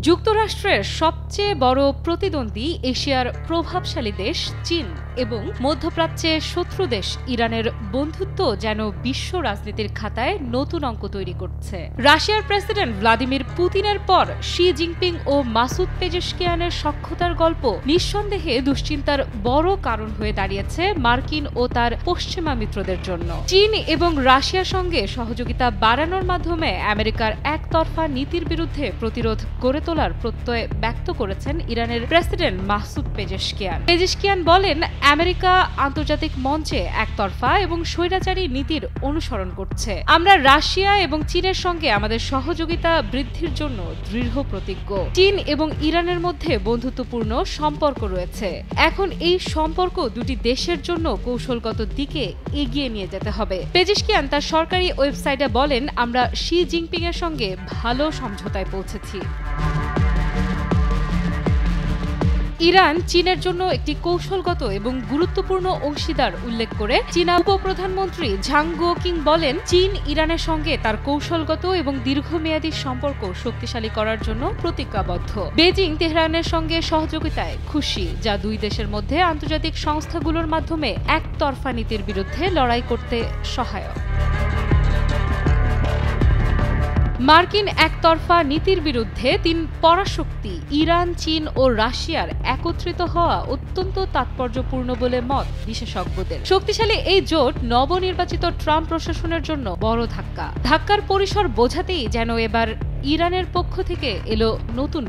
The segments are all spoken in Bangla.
যুক্তরাষ্ট্রের সবচেয়ে বড় প্রতিদ্বন্দ্বী এশিয়ার প্রভাবশালী দেশ চীন এবং মধ্যপ্রাচ্যের শত্রু দেশ ইরানের বন্ধুত্ব যেন বিশ্ব রাজনীতির খাতায় নতুন অঙ্ক তৈরি করছে। রাশিয়ার প্রেসিডেন্ট ভ্লাদিমির পুতিনের পর শি জিনপিং ও মাসুদ পেজেশকিয়ানের সখ্যতার গল্প নিঃসন্দেহে দুশ্চিন্তার বড় কারণ হয়ে দাঁড়িয়েছে মার্কিন ও তার পশ্চিমা মিত্রদের জন্য। চীন এবং রাশিয়ার সঙ্গে সহযোগিতা বাড়ানোর মাধ্যমে আমেরিকার একতরফা নীতির বিরুদ্ধে প্রতিরোধ গড়ে তোলার প্রত্যয় ব্যক্ত করেছেন ইরানের প্রেসিডেন্ট মাসুদ পেজেশকিয়ান। পেজেশকিয়ান বলেন, আমেরিকা আন্তর্জাতিক মঞ্চে একতরফা এবং স্বৈরাচারী নীতির অনুসরণ করছে। আমরা রাশিয়া এবং চীনের সঙ্গে আমাদের সহযোগিতা বৃদ্ধির জন্য দৃঢ় প্রতিজ্ঞ। চীন এবং ইরানের মধ্যে বন্ধুত্বপূর্ণ সম্পর্ক রয়েছে। এখন এই সম্পর্ক দুটি দেশের জন্য কৌশলগত দিকে এগিয়ে নিয়ে যেতে হবে। পেজেশকিয়ান তার সরকারি ওয়েবসাইটে বলেন, আমরা শি জিনপিং এর সঙ্গে ভালো সমঝোতায় পৌঁছেছি। ইরান চীনের জন্য একটি কৌশলগত এবং গুরুত্বপূর্ণ অংশীদার উল্লেখ করে চীনা উপপ্রধানমন্ত্রী ঝাং গুওকিং বলেন, চীন ইরানের সঙ্গে তার কৌশলগত এবং দীর্ঘমেয়াদী সম্পর্ক শক্তিশালী করার জন্য প্রতিজ্ঞাবদ্ধ। বেজিং তেহরানের সঙ্গে সহযোগিতায় খুশি, যা দুই দেশের মধ্যে আন্তর্জাতিক সংস্থাগুলোর মাধ্যমে একতরফা নীতির বিরুদ্ধে লড়াই করতে সহায়ক। মার্কিন একতরফা নীতির বিরুদ্ধে তিন পরাশক্তি ইরান, চীন ও রাশিয়ার একত্রিত হওয়া অত্যন্ত তাৎপর্যপূর্ণ বলে মত বিশেষজ্ঞদের। শক্তিশালী এই জোট নবনির্বাচিত ট্রাম্প প্রশাসনের জন্য বড় ধাক্কার পরিসর বোঝাতেই যেন এবার ইরানের পক্ষ থেকে এলো নতুন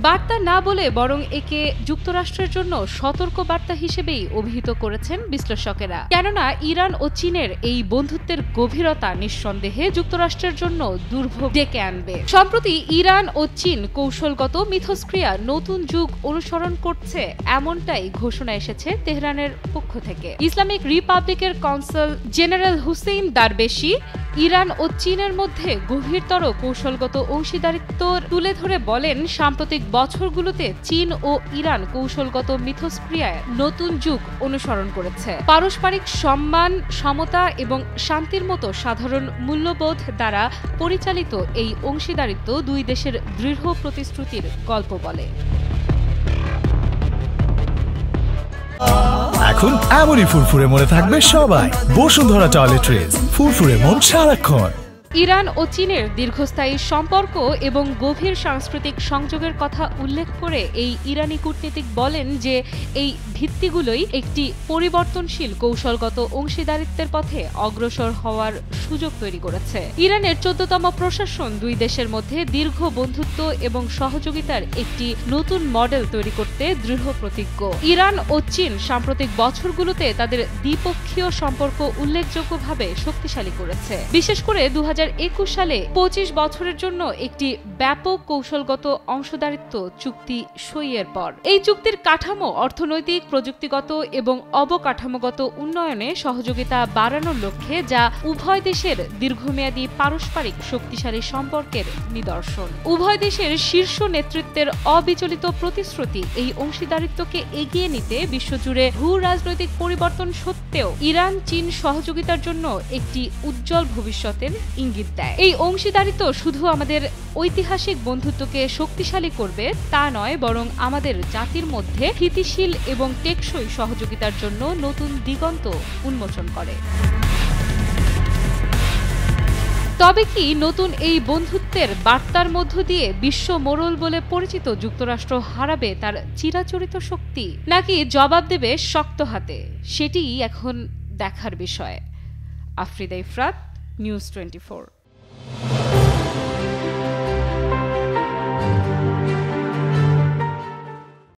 বার্তা না বলে বরং একে যুক্তরাষ্ট্রের জন্য সতর্ক বার্তা হিসেবেই অভিহিত করেছেন বিশ্লেষকেরা। কেননা ইরান ও চীনের এই বন্ধুত্বের গভীরতা নিঃসন্দেহে যুক্তরাষ্ট্রের জন্য দুর্ভোগ ডেকে আনবে। সম্প্রতি ইরান ও চীন কৌশলগত মিথস্ক্রিয়া নতুন যুগ অনুসরণ করছে, এমনটাই ঘোষণা এসেছে তেহরানের পক্ষ থেকে। ইসলামিক রিপাবলিকের consul general Hossein Darvishi Iran ও চীনের মধ্যে গভীরতর কৌশলগত অংশীদারিত্ব তুলে ধরে বলেন, সাম্প্রতিক বছরগুলোতে চীন ও ইরান কৌশলগত মিথস্ক্রিয়ায় নতুন যুগ অনুসরণ করেছে। পারস্পরিক সম্মান, সমতা এবং শান্তির মতো সাধারণ মূল্যবোধ দ্বারা পরিচালিত এই অংশীদারিত্ব দুই দেশের দৃঢ় প্রতিশ্রুতির গল্প বলে। এখন এমনই ফুরফুরে মনে থাকবে সবাই। বসুন্ধরা টয়লেট্রিজ, ফুরফুরে মন সারাক্ষণ। ইরান ও চীনের দীর্ঘস্থায়ী সম্পর্ক এবং গভীর সাংস্কৃতিক সংযোগের কথা উল্লেখ করে এই ইরানি কূটনীতিক বলেন যে এই ভিত্তিগুলোই একটি পরিবর্তনশীল কৌশলগত অংশীদারিত্বের পথে অগ্রসর হওয়ার সুযোগ তৈরি করেছে। ইরানের 14তম প্রশাসন দুই দেশের মধ্যে দীর্ঘ বন্ধুত্ব এবং সহযোগিতার একটি নতুন মডেল তৈরি করতে দৃঢ় প্রতিজ্ঞ। ইরান ও চীন সাম্প্রতিক বছরগুলোতে তাদের দ্বিপক্ষীয় সম্পর্ক উল্লেখযোগ্যভাবে শক্তিশালী করেছে, বিশেষ করে 2021 সালে 25 বছরের জন্য একটি ব্যাপক কৌশলগত অংশীদারিত্ব চুক্তি সইয়ের পর। এই চুক্তির কাঠামো অর্থনৈতিক, প্রযুক্তিগত এবং অবকাঠামোগত উন্নয়নে সহযোগিতা বাড়ানোর লক্ষ্যে, যা উভয় দেশের দীর্ঘমেয়াদী পারস্পরিক শক্তিশালী সম্পর্কের নিদর্শন। উভয় দেশের শীর্ষ নেতৃত্বের অবিচলিত প্রতিশ্রুতি এই অংশীদারিত্বকে এগিয়ে নিতে বিশ্বজুড়ে ভূ রাজনৈতিক পরিবর্তন সত্ত্বেও ইরান চীন সহযোগিতার জন্য একটি উজ্জ্বল ভবিষ্যতের ইঙ্গিত দেয়। এই অংশীদারিত্ব শুধু আমাদের ঐতিহাসিক বন্ধুত্বকে শক্তিশালী করবে তা নয়, বরং আমাদের জাতির মধ্যে স্থিতিশীল এবং টেকসই সহযোগিতার জন্য নতুন দিগন্ত উন্মোচন করে। তবে কি নতুন এই বন্ধুত্বের বার্তার মধ্য দিয়ে বিশ্ব মোড়ল বলে পরিচিত যুক্তরাষ্ট্র হারাবে তার চিরাচরিত শক্তি, নাকি জবাব দেবে শক্ত হাতে? সেটিই এখন দেখার বিষয়। আফ্রিদা ইফরাত, নিউজ 24।